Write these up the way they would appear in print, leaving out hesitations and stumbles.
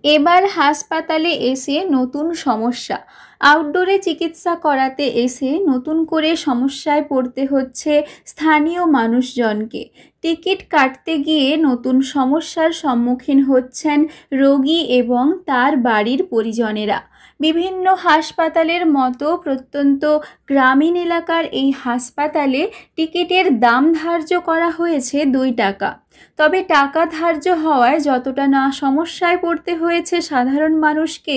এবার হাসপাতালে এসে নতুন সমস্যা। আউটডোরে চিকিৎসা করাতে এসে নতুন করে সমস্যায় পড়তে হচ্ছে স্থানীয় মানুষজনকে। টিকিট কাটতে গিয়ে নতুন সমস্যার সম্মুখীন হচ্ছেন রোগী এবং তার বাড়ির পরিজনেরা। বিভিন্ন হাসপাতালের মতো প্রত্যন্ত গ্রামীণ এলাকার এই হাসপাতালে টিকিটের দাম ধার্য করা হয়েছে 2 টাকা। তবে টাকা ধার্য হওয়ায় যতটা না সমস্যায় পড়তে হয়েছে সাধারণ মানুষকে,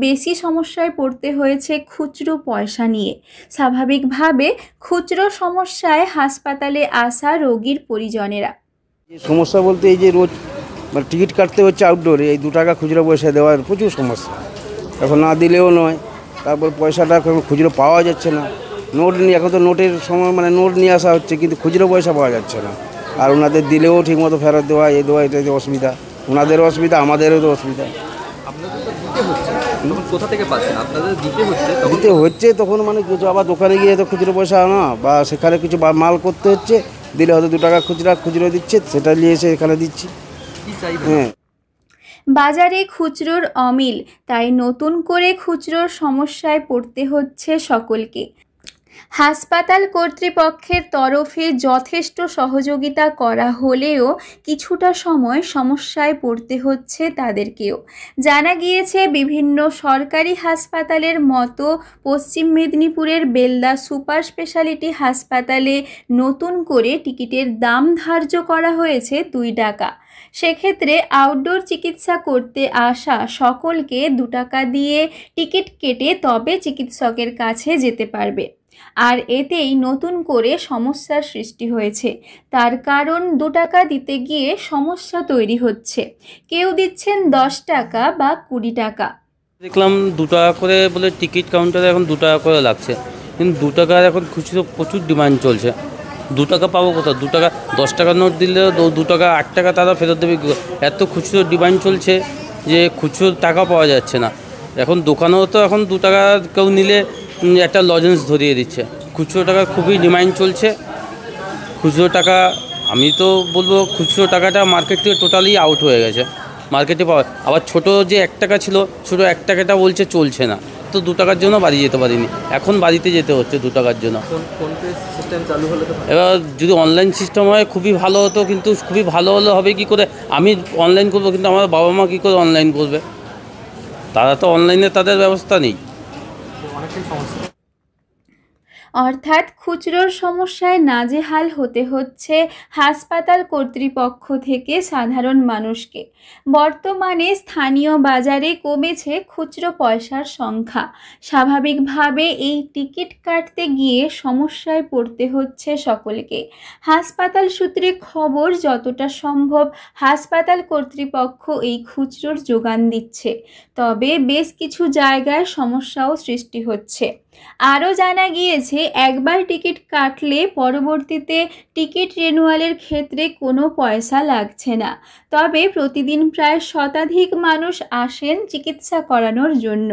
বেশি সমস্যায় পড়তে হয়েছে খুচরো পয়সা নিয়ে। স্বাভাবিকভাবে খুচরো সমস্যায় হাসপাতালে আসা রোগীর পরিজনেরা। সমস্যা বলতে এই যে রোজ মানে টিকিট কাটতে হচ্ছে আউটডোরে, এই 2 টাকা খুচরো পয়সা দেওয়ার প্রচুর সমস্যা। এখন না দিলেও নয়, তারপর পয়সাটা খুচরো পাওয়া যাচ্ছে না। নোট নিয়ে এখন তো নোটের সময়, মানে নোট নিয়ে আসা হচ্ছে কিন্তু খুচরো পয়সা পাওয়া যাচ্ছে না। আর ওনাদের দিলেও ঠিকমতো ফেরত দেওয়া, এই দেওয়া, এটাতে অসুবিধা। ওনাদেরও অসুবিধা, আমাদেরও তো অসুবিধা। কোথা থেকে পাচ্ছেন? আপনাদের দিতে হচ্ছে তখন মানে কিছু আবার দোকানে গিয়ে তো খুচরো পয়সা আনা, বা সেখানে কিছু মাল করতে হচ্ছে, দিলে হয়তো 2 টাকা খুচরো দিচ্ছে, সেটা নিয়ে এসে এখানে দিচ্ছি। হ্যাঁ, বাজারে খুচরোর অমিল, তাই নতুন করে খুচরোর সমস্যায় পড়তে হচ্ছে সকলকে। হাসপাতাল কর্তৃপক্ষের তরফে যথেষ্ট সহযোগিতা করা হলেও কিছুটা সময় সমস্যায় পড়তে হচ্ছে তাদেরকেও। জানা গিয়েছে বিভিন্ন সরকারি হাসপাতালের মতো পশ্চিম মেদিনীপুরের বেলদা সুপার স্পেশালিটি হাসপাতালে নতুন করে টিকিটের দাম ধার্য করা হয়েছে 2 টাকা। সেক্ষেত্রে আউটডোর চিকিৎসা করতে আসা সকলকে 2 টাকা দিয়ে টিকিট কেটে তবে চিকিৎসকের কাছে যেতে পারবে। আর এতেই নতুন করে সমস্যার সৃষ্টি হয়েছে। তার কারণ 2 টাকা দিতে গিয়ে সমস্যা তৈরি হচ্ছে। কেউ দিচ্ছেন 10 টাকা বা 20 টাকা। দেখলাম 2 টাকা করে বলে টিকিট কাউন্টারে এখন 2 টাকা করে লাগছে, কিন্তু 2 টাকার এখন খুচরো প্রচুর ডিমান্ড চলছে। 2 টাকা পাবো কোথাও? 2 টাকা 10 টাকার নোট দিলেও 2 টাকা 8 টাকা তারা ফেরত দেবে। এত খুচরো ডিমান্ড চলছে যে খুচরো টাকা পাওয়া যাচ্ছে না। এখন দোকানেও তো এখন 2 টাকা কেউ নিলে একটা লজেন্স ধরিয়ে দিচ্ছে। খুচরো টাকার খুবই ডিমান্ড চলছে। খুচরো টাকা, আমি তো বলবো খুচরো টাকাটা মার্কেট থেকে টোটালি আউট হয়ে গেছে। মার্কেটে পাওয়া আবার ছোটো যে 1 টাকা ছিল, ছোটো 1 টাকাটা বলছে চলছে না, তো 2 টাকার জন্য বাড়ি যেতে পারিনি, এখন বাড়িতে যেতে হচ্ছে 2 টাকার জন্য। এবার যদি অনলাইন সিস্টেম হয় খুবই ভালো হতো, কিন্তু খুবই ভালো হলে হবে কী করে? আমি অনলাইন করবো, কিন্তু আমার বাবা মা কী করে অনলাইন করবে? তারা তো অনলাইনে তাদের ব্যবস্থা নেই। অর্থাৎ খুচরোর সমস্যায় নাজেহাল হতে হচ্ছে হাসপাতাল কর্তৃপক্ষ থেকে সাধারণ মানুষকে। বর্তমানে স্থানীয় বাজারে কমেছে খুচরো পয়সার সংখ্যা। স্বাভাবিকভাবে এই টিকিট কাটতে গিয়ে সমস্যায় পড়তে হচ্ছে সকলকে। হাসপাতাল সূত্রে খবর, যতটা সম্ভব হাসপাতাল কর্তৃপক্ষ এই খুচরোর যোগান দিচ্ছে, তবে বেশ কিছু জায়গায় সমস্যাও সৃষ্টি হচ্ছে। আরও জানা গিয়েছে, একবার টিকিট কাটলে পরবর্তীতে টিকিট রিনিউয়ালের ক্ষেত্রে কোনো পয়সা লাগছে না। তবে প্রতিদিন প্রায় শতাধিক মানুষ আসেন চিকিৎসা করানোর জন্য।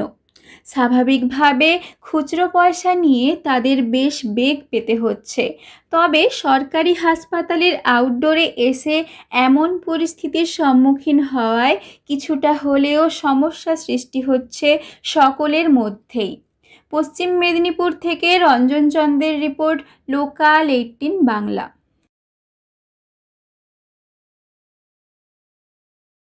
স্বাভাবিকভাবে খুচরো পয়সা নিয়ে তাদের বেশ বেগ পেতে হচ্ছে। তবে সরকারি হাসপাতালের আউটডোরে এসে এমন পরিস্থিতির সম্মুখীন হওয়ায় কিছুটা হলেও সমস্যা সৃষ্টি হচ্ছে সকলের মধ্যেই। পশ্চিম মেদিনীপুর থেকে রঞ্জন চন্দ্রের রিপোর্ট, লোকাল 18 বাংলা।